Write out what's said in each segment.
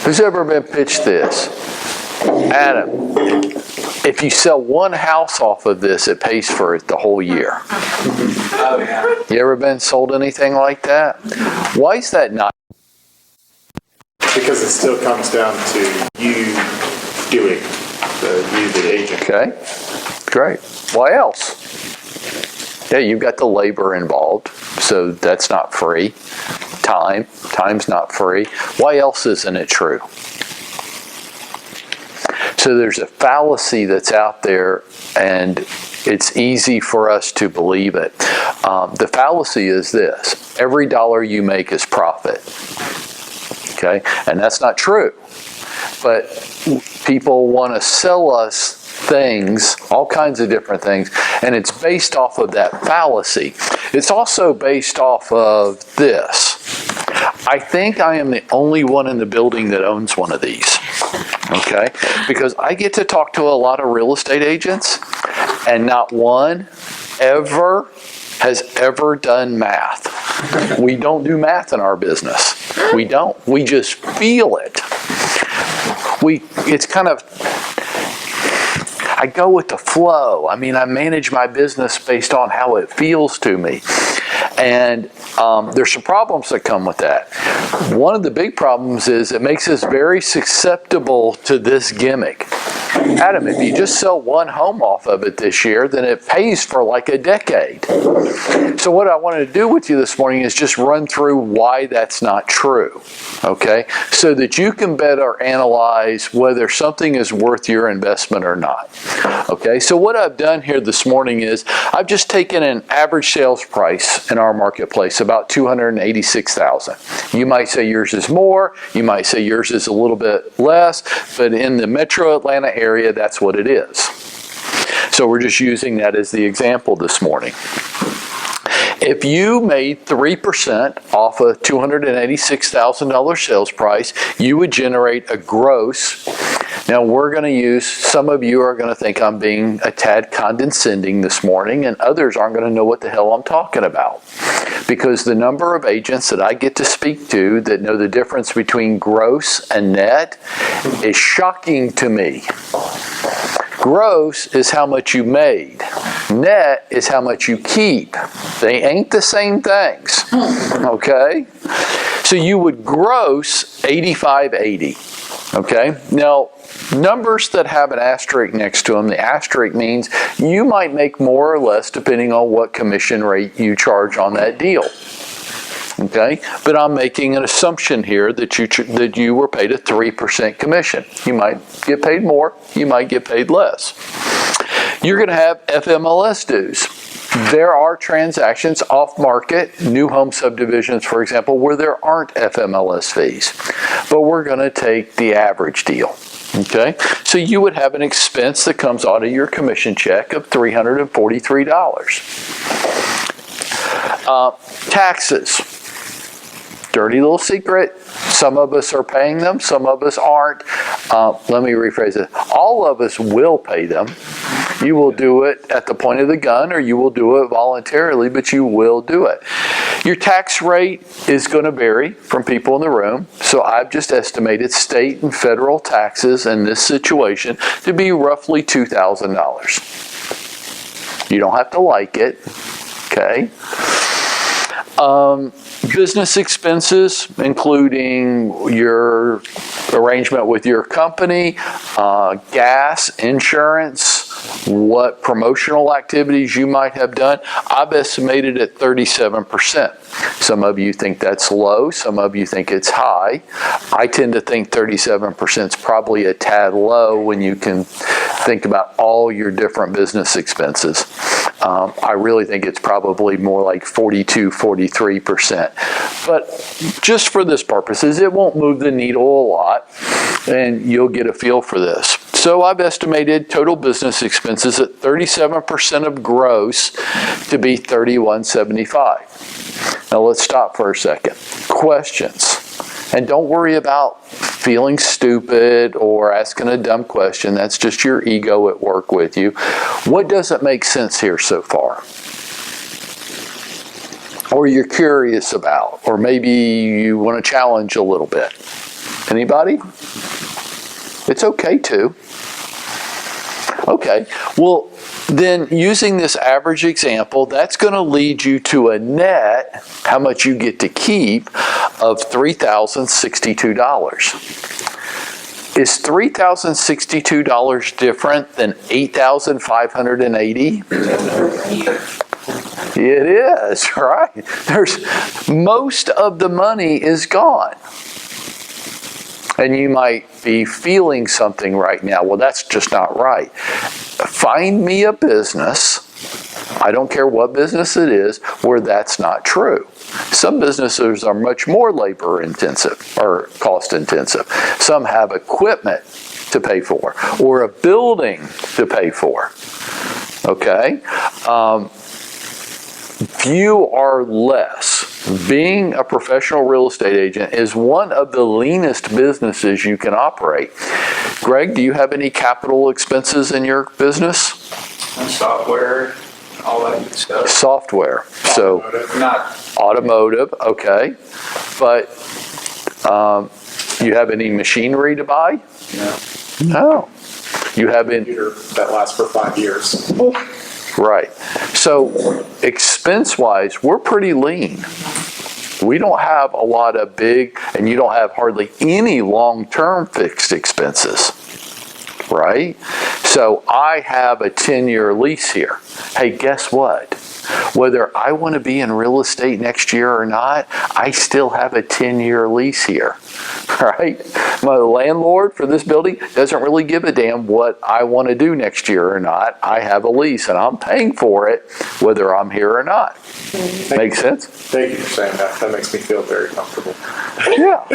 Who's ever been pitched this? Adam, if you sell one house off of this, it pays for it the whole year. Oh, yeah. You ever been sold anything like that? Why is that not? Because it still comes down to you doing the agent. Okay, great. Why else? Yeah, you've got the labor involved, so that's not free. Time's not free. Why else isn't it true? So there's a fallacy that's out there, and it's easy for us to believe it. The fallacy is this: every dollar you make is profit. Okay, and that's not true. But people want to sell us things, all kinds of different things, and it's based off of that fallacy. It's also based off of this. I think I am the only one in the building that owns one of these. Okay? Because I get to talk to a lot of real estate agents, and not one has ever done math. We don't do math in our business. We don't. We just feel it. It's kind of, I go with the flow. I mean, I manage my business based on how it feels to me. And there's some problems that come with that. One of the big problems is it makes us very susceptible to this gimmick. Adam, if you just sell one home off of it this year, then it pays for like a decade. So what I wanted to do with you this morning is just run through why that's not true, okay? So that you can better analyze whether something is worth your investment or not, okay? So what I've done here this morning is I've just taken an average sales price in our marketplace, about $286,000. You might say yours is more, you might say yours is a little bit less, but in the metro Atlanta area, that's what it is. So we're just using that as the example this morning. If you made 3% off a $286,000 sales price, you would generate a gross. Now we're going to use, some of you are going to think I'm being a tad condescending this morning, and others aren't going to know what the hell I'm talking about. Because the number of agents that I get to speak to that know the difference between gross and net is shocking to me. Gross is how much you made. Net is how much you keep. They ain't the same things, okay? So you would gross $85.80, okay? Now, numbers that have an asterisk next to them, the asterisk means you might make more or less depending on what commission rate you charge on that deal. Okay, but I'm making an assumption here that you were paid a 3% commission. You might get paid more, you might get paid less. You're going to have FMLS dues. There are transactions off market, new home subdivisions, for example, where there aren't FMLS fees. But we're going to take the average deal. Okay, so you would have an expense that comes out of your commission check of $343. Taxes. Dirty little secret. Some of us are paying them, some of us aren't. Let me rephrase it. All of us will pay them. You will do it at the point of the gun, or you will do it voluntarily, but you will do it. Your tax rate is going to vary from people in the room, so I've just estimated state and federal taxes in this situation to be roughly $2,000. You don't have to like it, okay? Business expenses, including your arrangement with your company, gas, insurance, what promotional activities you might have done, I've estimated at 37%. Some of you think that's low, some of you think it's high. I tend to think 37% is probably a tad low when you can think about all your different business expenses. I really think it's probably more like 42, 43%. But just for this purposes, it won't move the needle a lot, and you'll get a feel for this. So I've estimated total business expenses at 37% of gross to be $3,175. Now let's stop for a second. Questions. And don't worry about feeling stupid or asking a dumb question. That's just your ego at work with you. What doesn't make sense here so far? Or you're curious about, or maybe you want to challenge a little bit. Anybody? It's okay to. Okay, well, then using this average example, that's going to lead you to a net, how much you get to keep, of $3,062. Is $3,062 different than $8,580? It is, right? Most of the money is gone. And you might be feeling something right now. Well, that's just not right. Find me a business, I don't care what business it is, where that's not true. Some businesses are much more labor intensive or cost intensive. Some have equipment to pay for or a building to pay for. Okay? Few are less. Being a professional real estate agent is one of the leanest businesses you can operate. Greg, do you have any capital expenses in your business? And software, all that good stuff. Software. So, Not automotive, okay. But you have any machinery to buy? No. No. You have any? Computer that lasts for 5 years. Right. So expense-wise, we're pretty lean. We don't have a lot of big, and you don't have hardly any long-term fixed expenses, right? So I have a 10-year lease here. Hey, guess what? Whether I want to be in real estate next year or not, I still have a 10-year lease here, right? My landlord for this building doesn't really give a damn what I want to do next year or not. I have a lease and I'm paying for it whether I'm here or not. Make sense? Thank you for saying that. That makes me feel very comfortable. Yeah.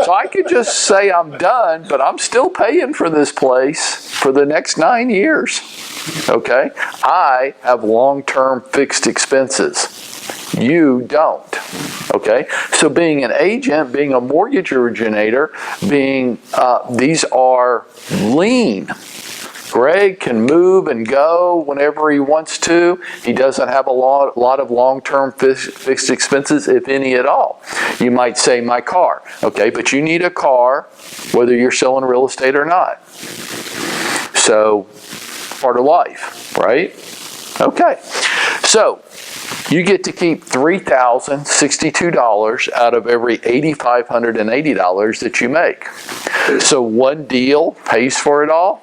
So I could just say I'm done, but I'm still paying for this place for the next 9 years. Okay? I have long-term fixed expenses. You don't. Okay? So being an agent, being a mortgage originator, these are lean. Greg can move and go whenever he wants to. He doesn't have a lot of long-term fixed expenses, if any at all. You might say, my car. Okay, but you need a car whether you're selling real estate or not. So, part of life, right? Okay. So, you get to keep $3,062 out of every $8,580 that you make. So one deal pays for it all?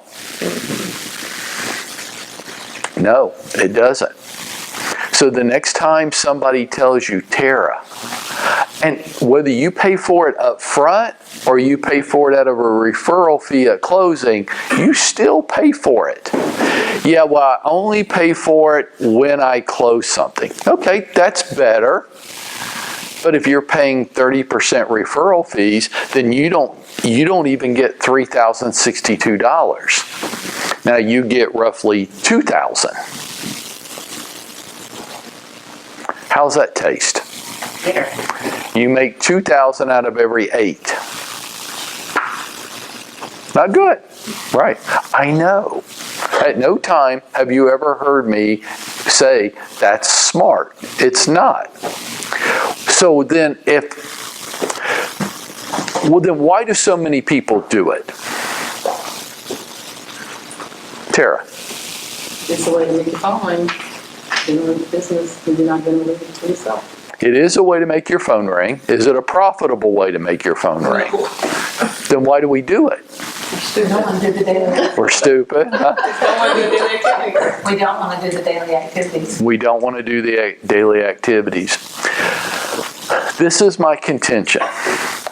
No, it doesn't. So the next time somebody tells you, Tara, and whether you pay for it up front or you pay for it out of a referral fee at closing, you still pay for it. Yeah, well, I only pay for it when I close something. Okay, that's better. But if you're paying 30% referral fees, then you don't even get $3,062. Now you get roughly $2,000. How's that taste? Bitter. You make $2,000 out of every 8. Not good, right? I know. At no time have you ever heard me say that's smart. It's not. So then then why do so many people do it? Tara. It's a way to make a phone. Doing the business, and you're not going to leave it to yourself. It is a way to make your phone ring. Is it a profitable way to make your phone ring? Then why do we do it? No one did the daily. We're stupid. Huh? We don't want to do the daily activities. We don't want to do the daily activities. This is my contention,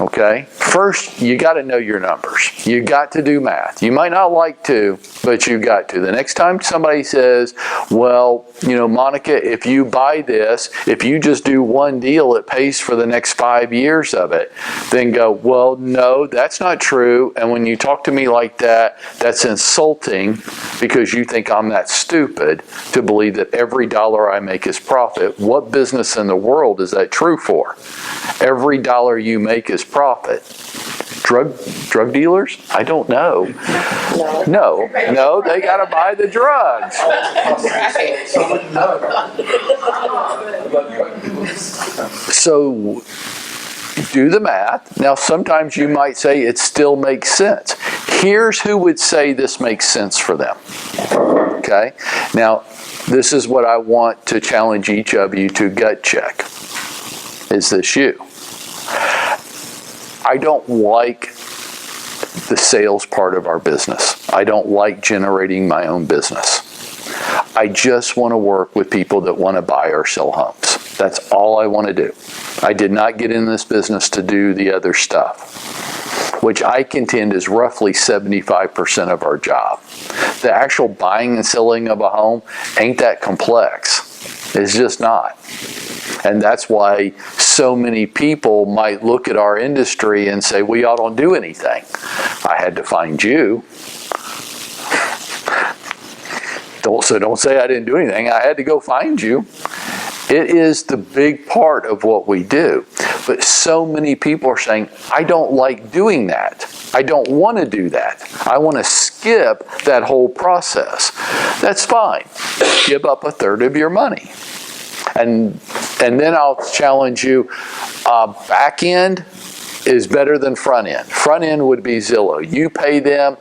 okay? First, you got to know your numbers. You got to do math. You might not like to, but you got to. The next time somebody says, well, Monica, if you buy this, if you just do one deal, it pays for the next 5 years of it, then go, well, no, that's not true. And when you talk to me like that, that's insulting because you think I'm that stupid to believe that every dollar I make is profit. What business in the world is that true for? Every dollar you make is profit. Drug dealers? I don't know. No, they got to buy the drugs. So do the math. Now, sometimes you might say it still makes sense. Here's who would say this makes sense for them. Okay? Now, this is what I want to challenge each of you to gut check. Is this you? I don't like the sales part of our business. I don't like generating my own business. I just want to work with people that want to buy or sell homes. That's all I want to do. I did not get in this business to do the other stuff, which I contend is roughly 75% of our job. The actual buying and selling of a home ain't that complex. It's just not. And that's why so many people might look at our industry and say, well, y'all don't do anything. I had to find you. Don't say I didn't do anything. I had to go find you. It is the big part of what we do. But so many people are saying, I don't like doing that. I don't want to do that. I want to skip that whole process. That's fine. Give up a third of your money. And then I'll challenge you, back end is better than front end. Front end would be Zillow. You pay them,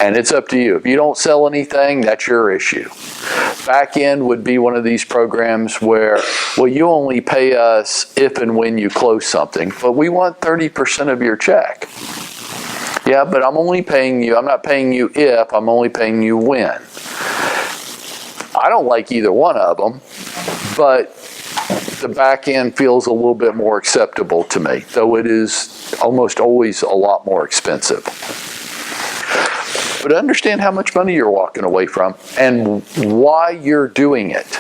and it's up to you. If you don't sell anything, that's your issue. Back end would be one of these programs where, well, you only pay us if and when you close something, but we want 30% of your check. Yeah, but I'm only paying you, I'm not paying you if, I'm only paying you when. I don't like either one of them, but the back end feels a little bit more acceptable to me, though it is almost always a lot more expensive. But understand how much money you're walking away from and why you're doing it.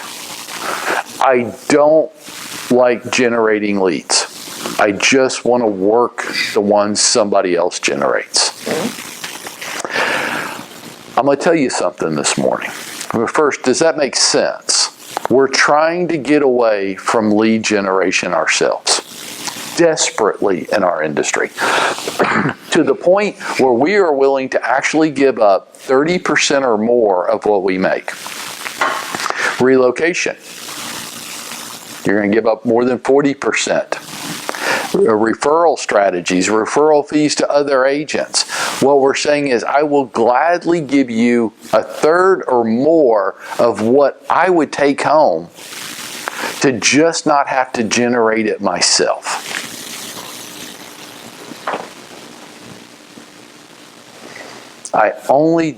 I don't like generating leads. I just want to work the ones somebody else generates. I'm going to tell you something this morning. First, does that make sense? We're trying to get away from lead generation ourselves, desperately in our industry, to the point where we are willing to actually give up 30% or more of what we make. Relocation. You're going to give up more than 40%. Referral strategies, referral fees to other agents. What we're saying is, I will gladly give you a third or more of what I would take home to just not have to generate it myself. I only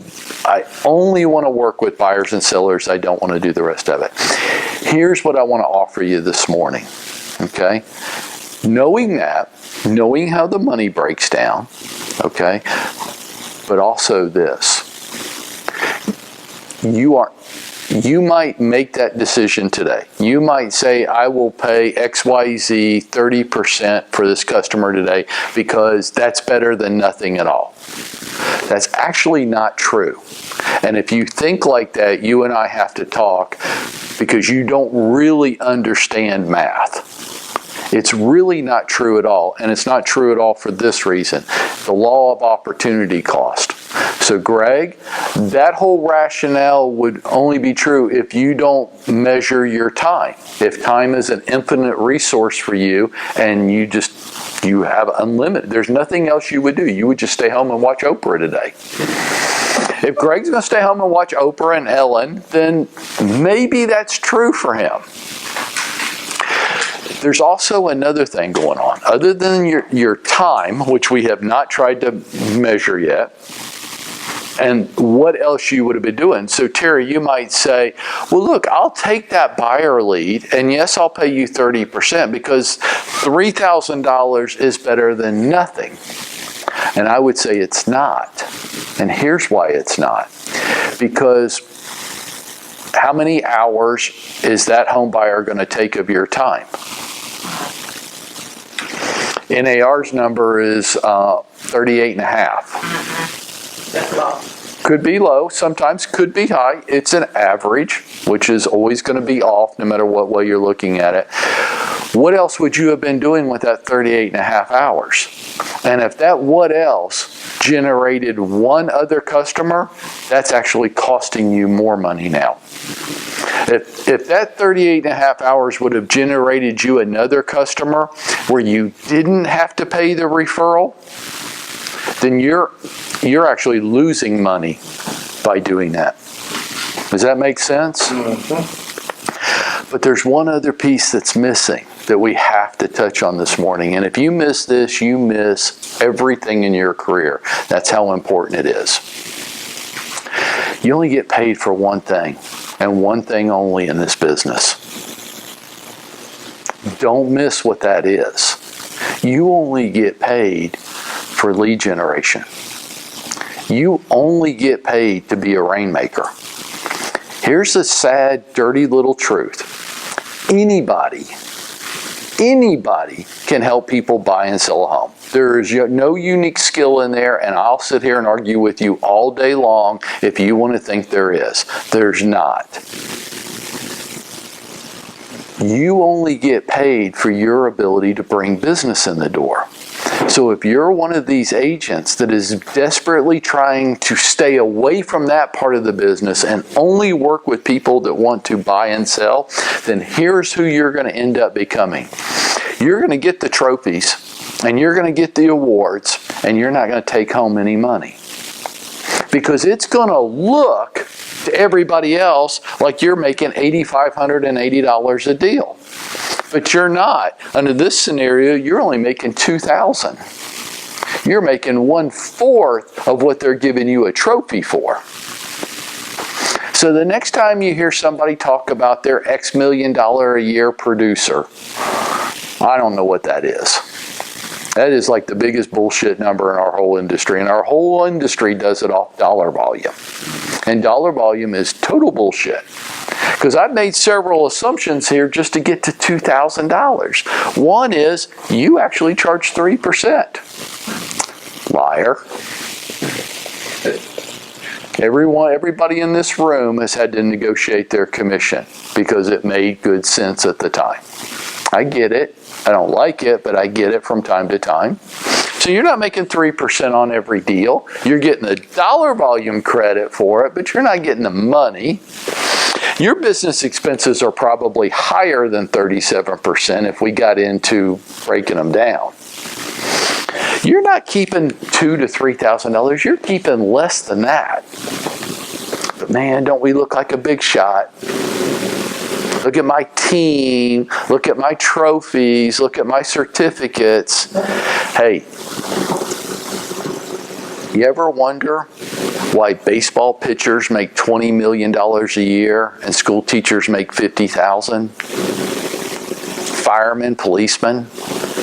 want to work with buyers and sellers. I don't want to do the rest of it. Here's what I want to offer you this morning. Okay? Knowing that, knowing how the money breaks down, okay, but also this. You might make that decision today. You might say, I will pay XYZ 30% for this customer today because that's better than nothing at all. That's actually not true. And if you think like that, you and I have to talk because you don't really understand math. It's really not true at all, and it's not true at all for this reason. The law of opportunity cost. So Greg, that whole rationale would only be true if you don't measure your time. If time is an infinite resource for you and you have unlimited, there's nothing else you would do. You would just stay home and watch Oprah today. If Greg's going to stay home and watch Oprah and Ellen, then maybe that's true for him. There's also another thing going on. Other than your time, which we have not tried to measure yet, and what else you would have been doing. So Terry, you might say, well, look, I'll take that buyer lead, and yes, I'll pay you 30% because $3,000 is better than nothing. And I would say it's not. And here's why it's not. Because how many hours is that home buyer going to take of your time? NAR's number is 38 and a half. That's low. Could be low, sometimes could be high. It's an average, which is always going to be off no matter what way you're looking at it. What else would you have been doing with that 38 and a half hours? And if that what else generated one other customer, that's actually costing you more money now. If that 38 and a half hours would have generated you another customer where you didn't have to pay the referral, then you're actually losing money by doing that. Does that make sense? Mm-hmm. But there's one other piece that's missing that we have to touch on this morning. And if you miss this, you miss everything in your career. That's how important it is. You only get paid for one thing, and one thing only in this business. Don't miss what that is. You only get paid for lead generation. You only get paid to be a rainmaker. Here's the sad, dirty little truth. Anybody can help people buy and sell a home. There is no unique skill in there, and I'll sit here and argue with you all day long if you want to think there is. There's not. You only get paid for your ability to bring business in the door. So if you're one of these agents that is desperately trying to stay away from that part of the business and only work with people that want to buy and sell, then here's who you're going to end up becoming. You're going to get the trophies, and you're going to get the awards, and you're not going to take home any money. Because it's going to look to everybody else like you're making $8,580 a deal. But you're not. Under this scenario, you're only making $2,000. You're making 1/4 of what they're giving you a trophy for. So the next time you hear somebody talk about their X million dollar a year producer, I don't know what that is. That is like the biggest bullshit number in our whole industry. And our whole industry does it off dollar volume. And dollar volume is total bullshit. Because I've made several assumptions here just to get to $2,000. One is you actually charge 3%. Liar. Everybody in this room has had to negotiate their commission because it made good sense at the time. I get it. I don't like it, but I get it from time to time. So you're not making 3% on every deal. You're getting the dollar volume credit for it, but you're not getting the money. Your business expenses are probably higher than 37% if we got into breaking them down. You're not keeping $2,000 to $3,000. You're keeping less than that. But man, don't we look like a big shot? Look at my team. Look at my trophies. Look at my certificates. Hey, you ever wonder why baseball pitchers make $20 million a year and school teachers make $50,000? Firemen, policemen.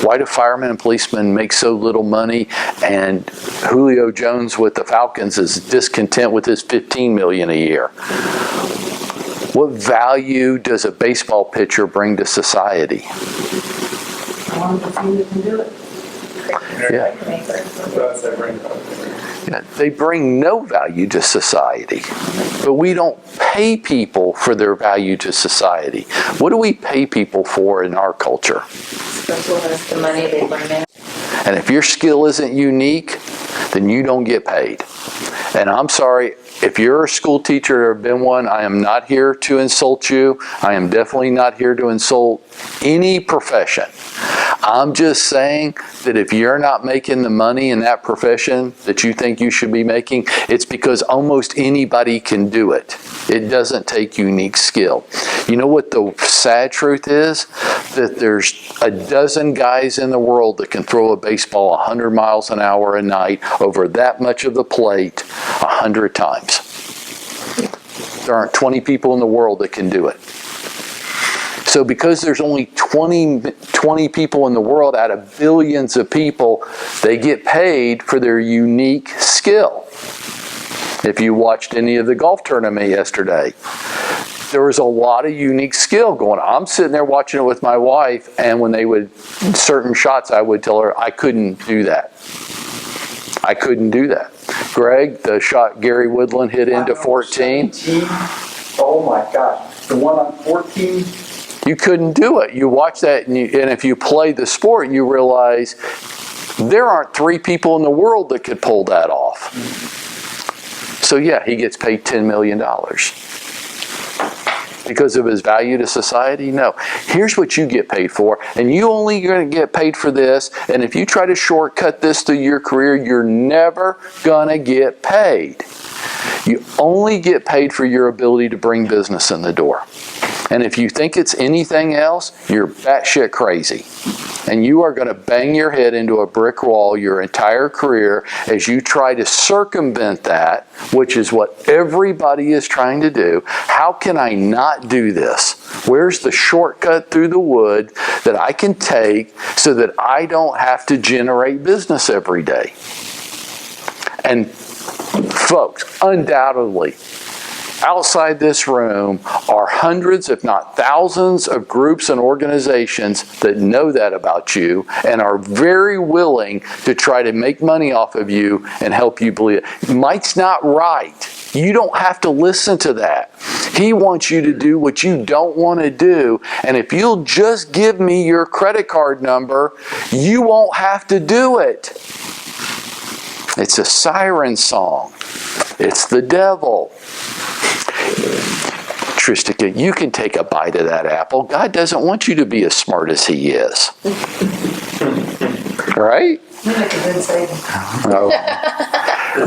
Why do firemen and policemen make so little money and Julio Jones with the Falcons is discontent with his $15 million a year? What value does a baseball pitcher bring to society? One of the few that can do it. Yeah. Yeah, they bring no value to society. But we don't pay people for their value to society. What do we pay people for in our culture? Specialize the money they bring in. And if your skill isn't unique, then you don't get paid. And I'm sorry, if you're a school teacher or have been one, I am not here to insult you. I am definitely not here to insult any profession. I'm just saying that if you're not making the money in that profession that you think you should be making, it's because almost anybody can do it. It doesn't take unique skill. You know what the sad truth is? That there's a dozen guys in the world that can throw a baseball 100 miles an hour a night over that much of the plate 100 times. There aren't 20 people in the world that can do it. So because there's only 20 people in the world out of billions of people, they get paid for their unique skill. If you watched any of the golf tournament yesterday, there was a lot of unique skill going on. I'm sitting there watching it with my wife, and when they would, certain shots, I would tell her, I couldn't do that. I couldn't do that. Greg, the shot Gary Woodland hit into 14. Oh my gosh, the one on 14. You couldn't do it. You watch that, and if you play the sport, you realize there aren't 3 people in the world that could pull that off. So yeah, he gets paid $10 million. because of his value to society? No. Here's what you get paid for, and you only going to get paid for this, and if you try to shortcut this through your career, you're never going to get paid. You only get paid for your ability to bring business in the door. And if you think it's anything else, you're batshit crazy. And you are going to bang your head into a brick wall your entire career as you try to circumvent that, which is what everybody is trying to do. How can I not do this? Where's the shortcut through the wood that I can take so that I don't have to generate business every day? And folks, undoubtedly, outside this room are hundreds, if not thousands, of groups and organizations that know that about you and are very willing to try to make money off of you and help you believe it. Mike's not right. You don't have to listen to that. He wants you to do what you don't want to do. And if you'll just give me your credit card number, you won't have to do it. It's a siren song. It's the devil. Tristica, you can take a bite of that apple. God doesn't want you to be as smart as he is. Right? You make a good statement. No.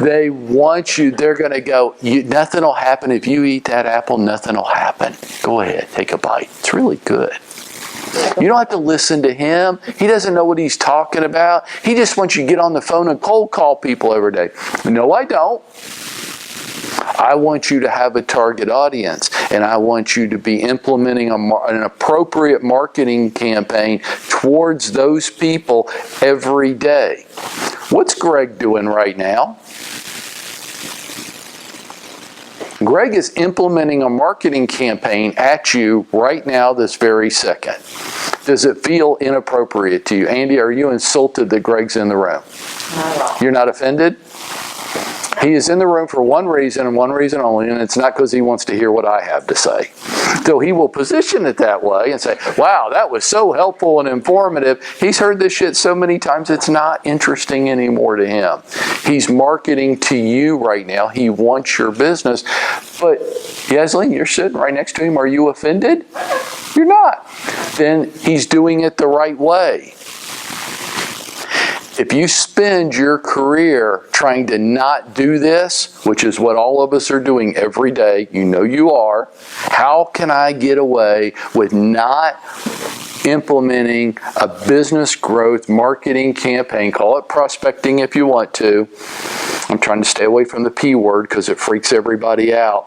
They want you, they're going to go, nothing will happen if you eat that apple, nothing will happen. Go ahead, take a bite. It's really good. You don't have to listen to him. He doesn't know what he's talking about. He just wants you to get on the phone and cold call people every day. No, I don't. I want you to have a target audience, and I want you to be implementing an appropriate marketing campaign towards those people every day. What's Greg doing right now? Greg is implementing a marketing campaign at you right now this very second. Does it feel inappropriate to you? Andy, are you insulted that Greg's in the room? Not at all. You're not offended? He is in the room for one reason and one reason only, and it's not because he wants to hear what I have to say. So he will position it that way and say, wow, that was so helpful and informative. He's heard this shit so many times it's not interesting anymore to him. He's marketing to you right now. He wants your business. But Yasleen, you're sitting right next to him. Are you offended? You're not. Then he's doing it the right way. If you spend your career trying to not do this, which is what all of us are doing every day, you know you are, how can I get away with not implementing a business growth marketing campaign? Call it prospecting if you want to. I'm trying to stay away from the P word because it freaks everybody out.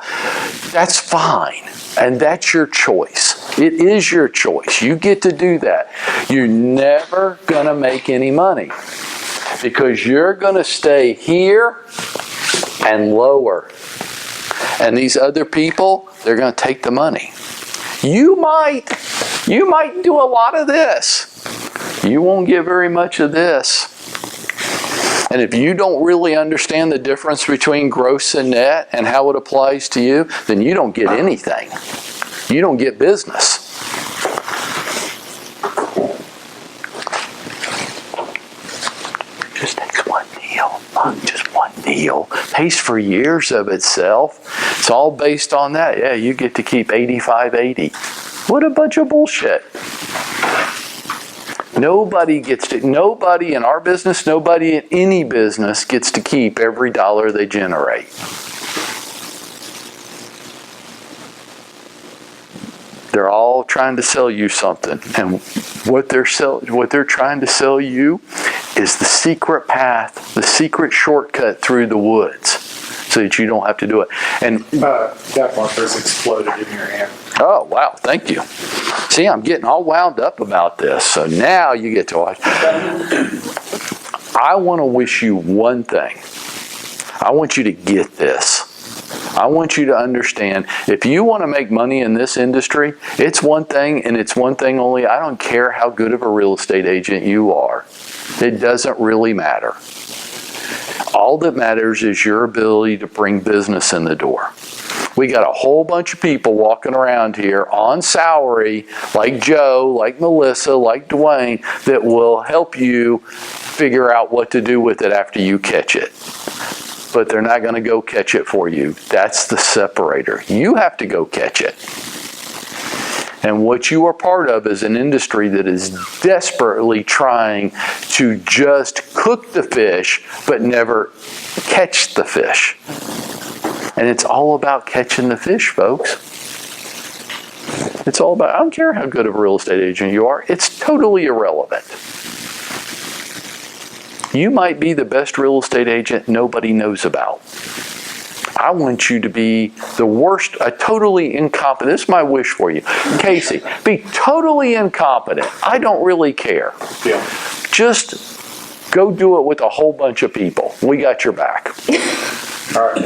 That's fine. And that's your choice. It is your choice. You get to do that. You're never going to make any money because you're going to stay here and lower. And these other people, they're going to take the money. You might do a lot of this. You won't get very much of this. And if you don't really understand the difference between gross and net and how it applies to you, then you don't get anything. You don't get business. Just takes one deal. Just one deal. Pays for years of itself. It's all based on that. Yeah, you get to keep 85-80. What a bunch of bullshit. Nobody in our business, nobody in any business gets to keep every dollar they generate. They're all trying to sell you something. And what they're trying to sell you is the secret path, the secret shortcut through the woods so that you don't have to do it. And That marker's exploded in your hand. oh, wow, thank you. See, I'm getting all wound up about this. So now you get to watch. I want to wish you one thing. I want you to get this. I want you to understand, if you want to make money in this industry, it's one thing and it's one thing only. I don't care how good of a real estate agent you are. It doesn't really matter. All that matters is your ability to bring business in the door. We got a whole bunch of people walking around here on salary, like Joe, like Melissa, like Dwayne, that will help you figure out what to do with it after you catch it. But they're not going to go catch it for you. That's the separator. You have to go catch it. And what you are part of is an industry that is desperately trying to just cook the fish, but never catch the fish. And it's all about catching the fish, folks. It's all about, I don't care how good of a real estate agent you are, it's totally irrelevant. You might be the best real estate agent nobody knows about. I want you to be the worst, a totally incompetent. This is my wish for you. Casey, be totally incompetent. I don't really care. Yeah. Just go do it with a whole bunch of people. We got your back. All right.